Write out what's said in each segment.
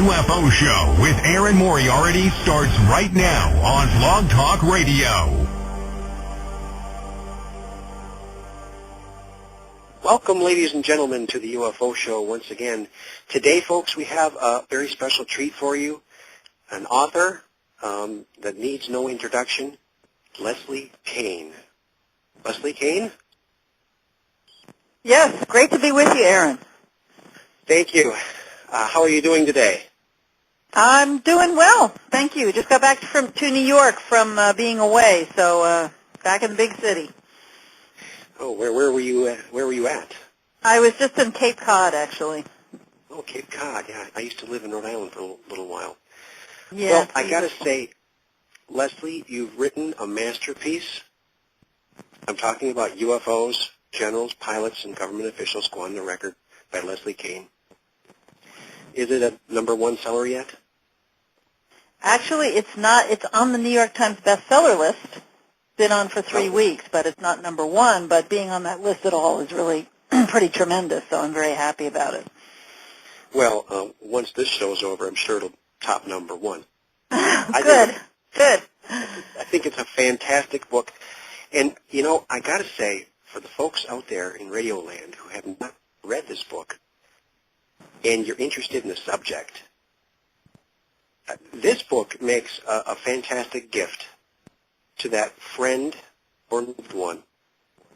UFO Show with Aaron Moriarty starts right now on Blog Talk Radio. Welcome, ladies and gentlemen, to the UFO Show once again. Today, folks, we have a very special treat for you. An author that needs no introduction, Leslie Kean. Leslie Kean? Yes, great to be with you, Aaron. Thank you. How are you doing today? I'm doing well, thank you. Just got back to New York from being away, so back in the big city. Oh, where were you? Where were you at? I was just in Cape Cod, actually. Oh, Cape Cod. Yeah, I used to live in Rhode Island for a little while. Yeah. Well, I got to say, Leslie, you've written a masterpiece. I'm talking about UFOs, generals, pilots, and government officials go on the record by Leslie Kean. Is it a #1 seller yet? Actually, it's not. It's on the New York Times bestseller list. Been on for 3 weeks, but it's not #1. But being on that list at all is really pretty tremendous, so I'm very happy about it. Well, once this show's over, I'm sure it'll top #1. Good. I think it's a fantastic book. And, you know, I got to say, for the folks out there in Radioland who have not read this book, and you're interested in the subject, this book makes a fantastic gift to that friend or loved one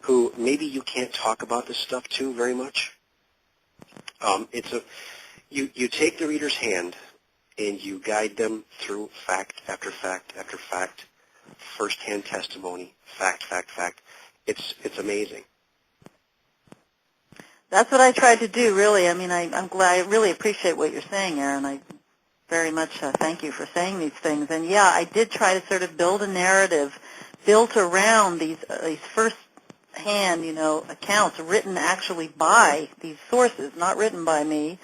who maybe you can't talk about this stuff to very much. You take the reader's hand and you guide them through fact after fact after fact, first-hand testimony, fact. It's amazing. That's what I tried to do, really. I mean, I'm glad. I really appreciate what you're saying, Aaron. I very much thank you for saying these things. And yeah, I did try to sort of build a narrative built around these first-hand, accounts written actually by these sources, not written by me,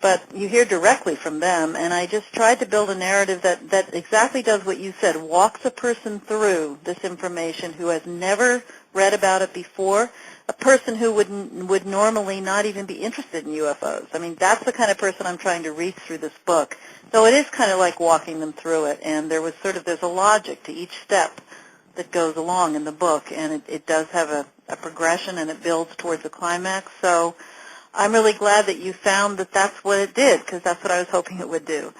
but you hear directly from them. And I just tried to build a narrative that exactly does what you said, walks a person through this information who has never read about it before, a person who would normally not even be interested in UFOs. I mean, that's the kind of person I'm trying to reach through this book. So it is kind of like walking them through it, and there's a logic to each step that goes along in the book, and it does have a progression, and it builds towards a climax. So I'm really glad that you found that that's what it did, because that's what I was hoping it would do.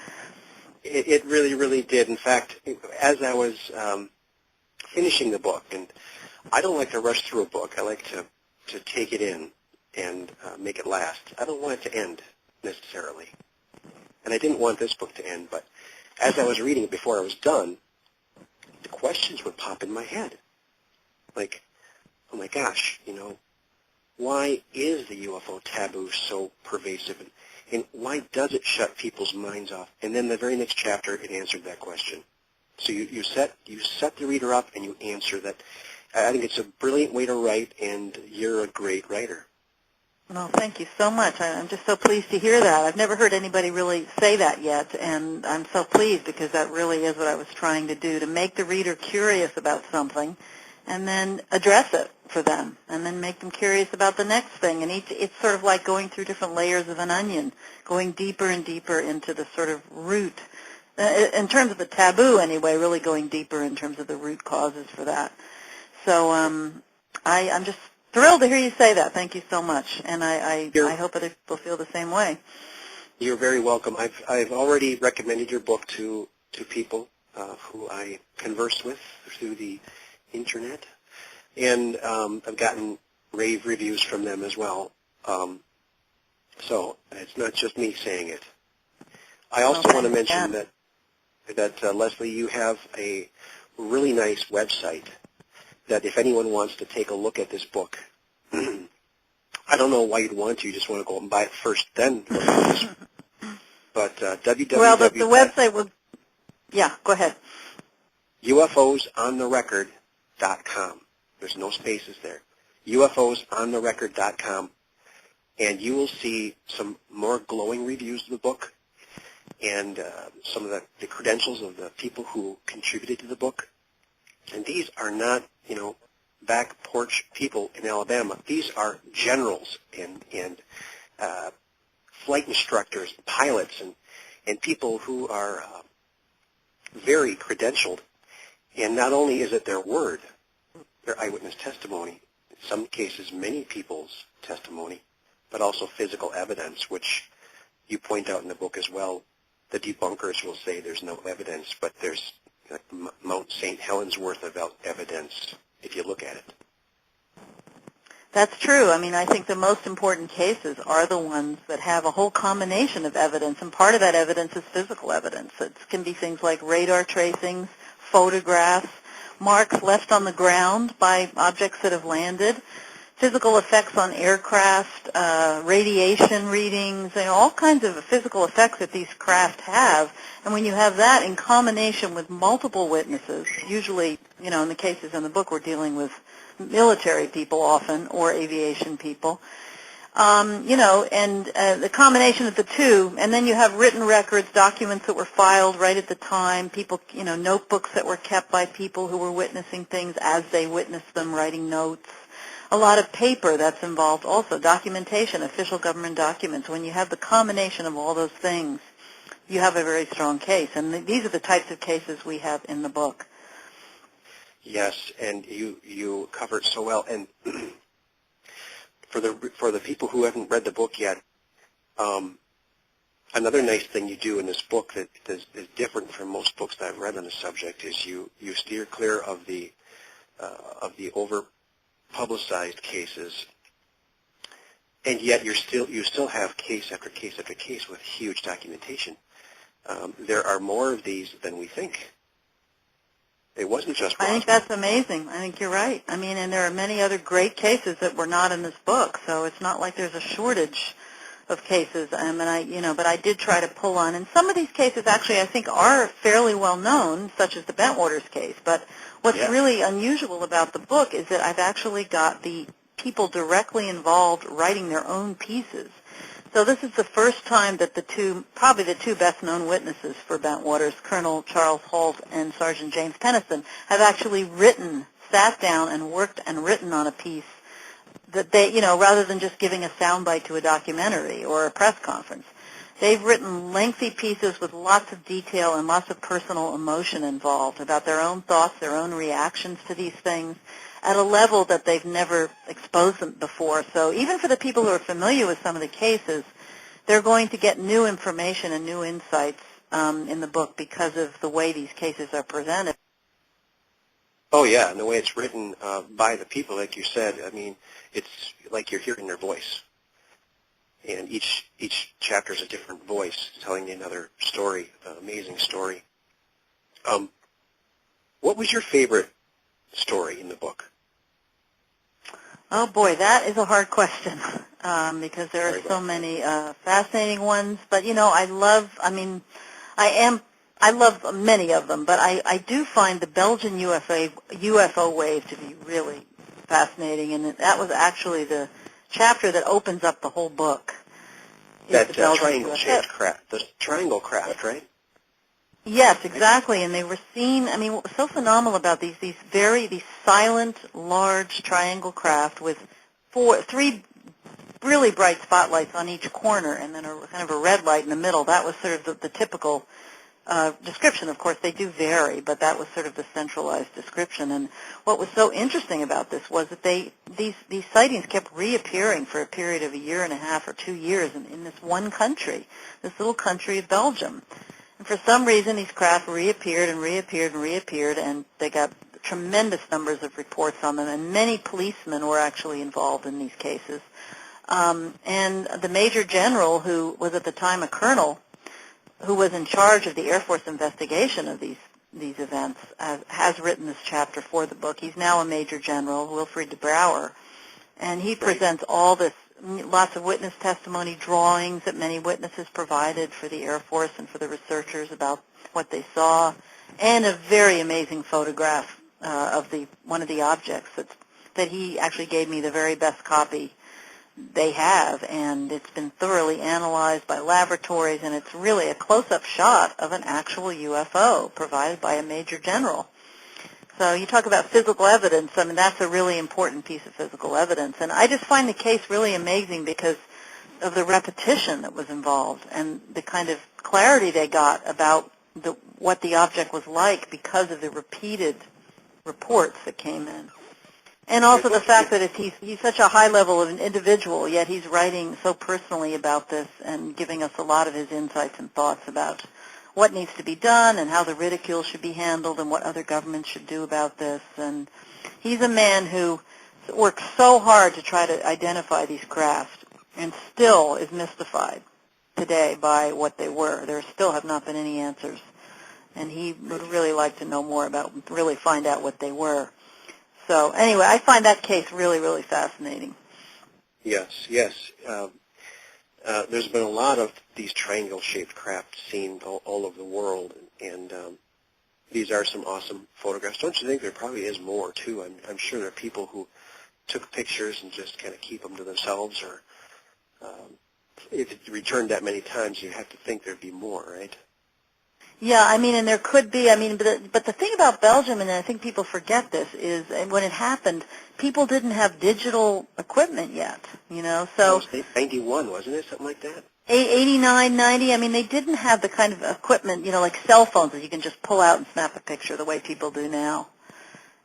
It really, really did. In fact, as I was finishing the book, and I don't like to rush through a book. I like to take it in and make it last. I don't want it to end necessarily. And I didn't want this book to end, but as I was reading it before I was done, the questions would pop in my head. Like, oh my gosh, why is the UFO taboo so pervasive? And why does it shut people's minds off? And then the very next chapter, it answered that question. So you set the reader up and you answer that. I think it's a brilliant way to write, and you're a great writer. Well, thank you so much. I'm just so pleased to hear that. I've never heard anybody really say that yet, and I'm so pleased because that really is what I was trying to do, to make the reader curious about something and then address it for them and then make them curious about the next thing. And it's sort of like going through different layers of an onion, going deeper and deeper into the sort of root. In terms of the taboo, anyway, really going deeper in terms of the root causes for that. So I'm just thrilled to hear you say that. Thank you so much, and I hope other people feel the same way. You're very welcome. I've already recommended your book to people who I converse with through the internet, and I've gotten rave reviews from them as well. So it's not just me saying it. I also want to mention that Leslie, you have a really nice website that if anyone wants to take a look at this book, I don't know why you'd want to. You just want to go and buy it first, then look at this. But www. Well, the website will. Yeah, go ahead. UFOsontherecord.com. There's no spaces there. UFOsontherecord.com, and you will see some more glowing reviews of the book and some of the credentials of the people who contributed to the book. And these are not, back porch people in Alabama. These are generals and flight instructors, pilots, and people who are very credentialed. And not only is it their word, their eyewitness testimony, in some cases many people's testimony, but also physical evidence, which you point out in the book as well. The debunkers will say there's no evidence, but there's like Mount St. Helens worth of evidence if you look at it. That's true. I mean, I think the most important cases are the ones that have a whole combination of evidence, and part of that evidence is physical evidence. It can be things like radar tracings, photographs, marks left on the ground by objects that have landed, physical effects on aircraft, radiation readings, all kinds of physical effects that these craft have. And when you have that in combination with multiple witnesses, usually, in the cases in the book we're dealing with military people often, or aviation people, and the combination of the two, and then you have written records, documents that were filed right at the time, people, notebooks that were kept by people who were witnessing things as they witnessed them, writing notes. A lot of paper that's involved also, documentation, official government documents. When you have the combination of all those things, you have a very strong case. And these are the types of cases we have in the book. Yes, and you cover it so well. And for the people who haven't read the book yet, another nice thing you do in this book that is different from most books that I've read on the subject is you steer clear of the over-publicized cases, and yet you still have case after case after case with huge documentation. There are more of these than we think. It wasn't just Roswell. I think that's amazing. I think you're right. I mean, and there are many other great cases that were not in this book, so it's not like there's a shortage of cases. But I did try to pull on, and some of these cases actually I think are fairly well known, such as the Bentwaters case. But what's really unusual about the book is that I've actually got the people directly involved writing their own pieces. So this is the first time that probably the two best-known witnesses for Bentwaters, Colonel Charles Holt and Sergeant James Penniston, have actually sat down and worked and written on a piece that they, rather than just giving a soundbite to a documentary or a press conference. They've written lengthy pieces with lots of detail and lots of personal emotion involved about their own thoughts, their own reactions to these things, at a level that they've never exposed them before. So even for the people who are familiar with some of the cases, they're going to get new information and new insights in the book because of the way these cases are presented. Oh, yeah, and the way it's written by the people, like you said, I mean, it's like you're hearing their voice. And each chapter is a different voice telling you another story, an amazing story. What was your favorite story in the book? Oh boy, that is a hard question because there are so many fascinating ones. But I love many of them. But I do find the Belgian UFO wave to be really fascinating, and that was actually the chapter that opens up the whole book. That triangle-shaped craft, the triangle craft, right? Yes, exactly. And they were seen. I mean, what was so phenomenal about these silent, large triangle craft with three really bright spotlights on each corner, and then kind of a red light in the middle. That was sort of the typical description. Of course, they do vary, but that was sort of the centralized description. And what was so interesting about this was that these sightings kept reappearing for a period of a year and a half or 2 years in this one country, this little country of Belgium. And for some reason, these craft reappeared and reappeared and reappeared, and they got tremendous numbers of reports on them, and many policemen were actually involved in these cases. And the Major General, who was at the time a colonel, who was in charge of the Air Force investigation of these events, has written this chapter for the book. He's now a Major General, Wilfried de Brouwer, and he presents all this, lots of witness testimony, drawings that many witnesses provided for the Air Force and for the researchers about what they saw, and a very amazing photograph of one of the objects that he actually gave me the very best copy they have, and it's been thoroughly analyzed by laboratories, and it's really a close-up shot of an actual UFO provided by a Major General. So you talk about physical evidence. I mean, that's a really important piece of physical evidence. And I just find the case really amazing because of the repetition that was involved and the kind of clarity they got about what the object was like because of the repeated reports that came in. And also the fact that he's such a high level of an individual, yet he's writing so personally about this and giving us a lot of his insights and thoughts about what needs to be done and how the ridicule should be handled and what other governments should do about this. And he's a man who worked so hard to try to identify these craft and still is mystified today by what they were. There still have not been any answers. And he would really like to know more about, really find out what they were. So anyway, I find that case really, really fascinating. Yes, yes. There's been a lot of these triangle-shaped craft seen all over the world, and these are some awesome photographs. Don't you think there probably is more, too? I'm sure there are people who took pictures and just kind of keep them to themselves, or if it's returned that many times, you have to think there'd be more, right? Yeah, I mean, and there could be, I mean, but the thing about Belgium, and I think people forget this, is when it happened, people didn't have digital equipment yet, you know, so... It was 91, wasn't it? Something like that? 89, 90, I mean, they didn't have the kind of equipment, you know, like cell phones that you can just pull out and snap a picture the way people do now.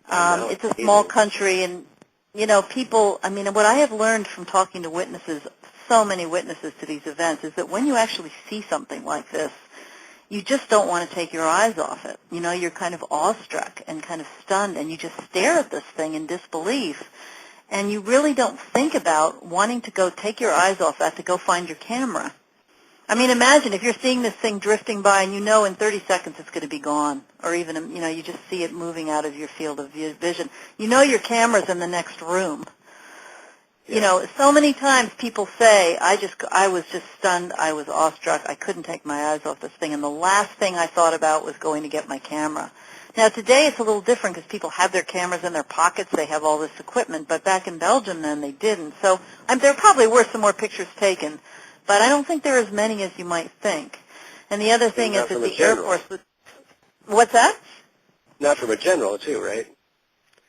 It's a small country, and, you know, people, I mean, what I have learned from talking to witnesses, so many witnesses to these events, is that when you actually see something like this, you just don't want to take your eyes off it. You know, you're kind of awestruck and kind of stunned, and you just stare at this thing in disbelief. And you really don't think about wanting to go take your eyes off that to go find your camera. I mean, imagine if you're seeing this thing drifting by and you know in 30 seconds it's going to be gone, or even, you know, you just see it moving out of your field of vision. You know your camera's in the next room. Yeah. You know, so many times people say, I was just stunned, I was awestruck, I couldn't take my eyes off this thing, and the last thing I thought about was going to get my camera. Now, today it's a little different because people have their cameras in their pockets, they have all this equipment, but back in Belgium then they didn't. So there probably were some more pictures taken, but I don't think there are as many as you might think. And the other thing is that the Air Force was... What's that? Not from a general, too, right?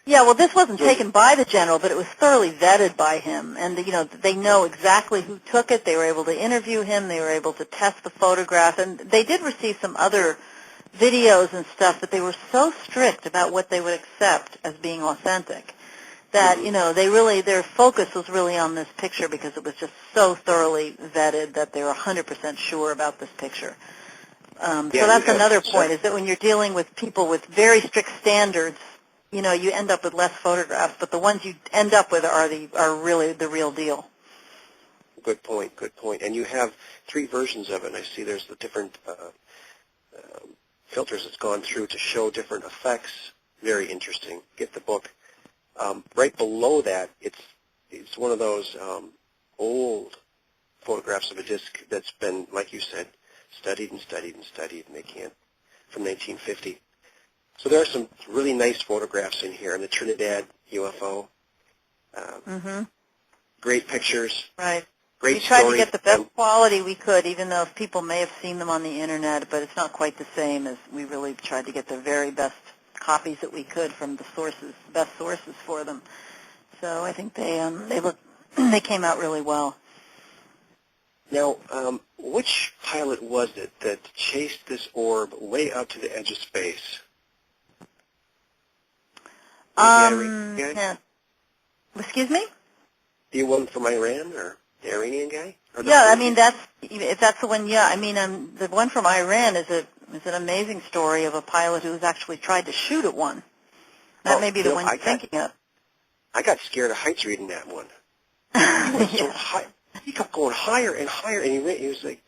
Yeah, well, this wasn't taken by the general, but it was thoroughly vetted by him. And, you know, they know exactly who took it. They were able to interview him. They were able to test the photograph. And they did receive some other videos and stuff, but they were so strict about what they would accept as being authentic that, you know, their focus was really on this picture because it was just so thoroughly vetted that they were 100% sure about this picture. So that's another point, is that when you're dealing with people with very strict standards, you know, you end up with less photographs, but the ones you end up with are really the real deal. Good point, good point. And you have 3 versions of it. I see there's the different filters it's gone through to show different effects. Very interesting. Get the book. Right below that, it's one of those old photographs of a disc that's been, like you said, studied and studied and studied, and they can't, from 1950. So there are some really nice photographs in here, and the Trinidad UFO. Great pictures. Right. Great We tried story. to get the best quality we could, even though people may have seen them on the Internet, but it's not quite the same as we really tried to get the very best copies that we could from the sources, best sources for them. So I think they came out really well. Now, which pilot was it that chased this orb way up to the edge of space? Yeah. Excuse me? The one from Iran, or the Iranian guy? Yeah, I mean, if that's the one, yeah. I mean, the one from Iran is an amazing story of a pilot who has actually tried to shoot at one. That may be the one you're thinking of. I got scared of heights reading that one. He went so high. He kept going higher and higher, and he was like,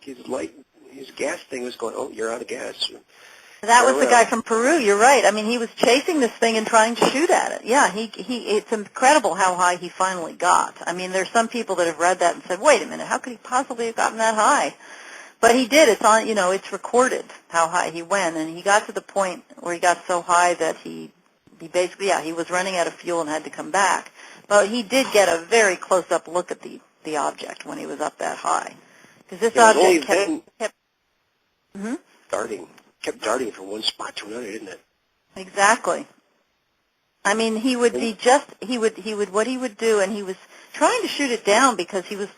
his gas thing was going, oh, you're out of gas. That was the guy from Peru. You're right. I mean, he was chasing this thing and trying to shoot at it. Yeah, it's incredible how high he finally got. I mean, there's some people that have read that and said, wait a minute, how could he possibly have gotten that high? But he did. It's on, you know, it's recorded how high he went, and he got to the point where he got so high that he basically, he was running out of fuel and had to come back. But he did get a very close-up look at the object when he was up that high. Because this object kept darting from one spot to another, didn't it? Exactly. I mean, what he would do, and he was trying to shoot it down because he was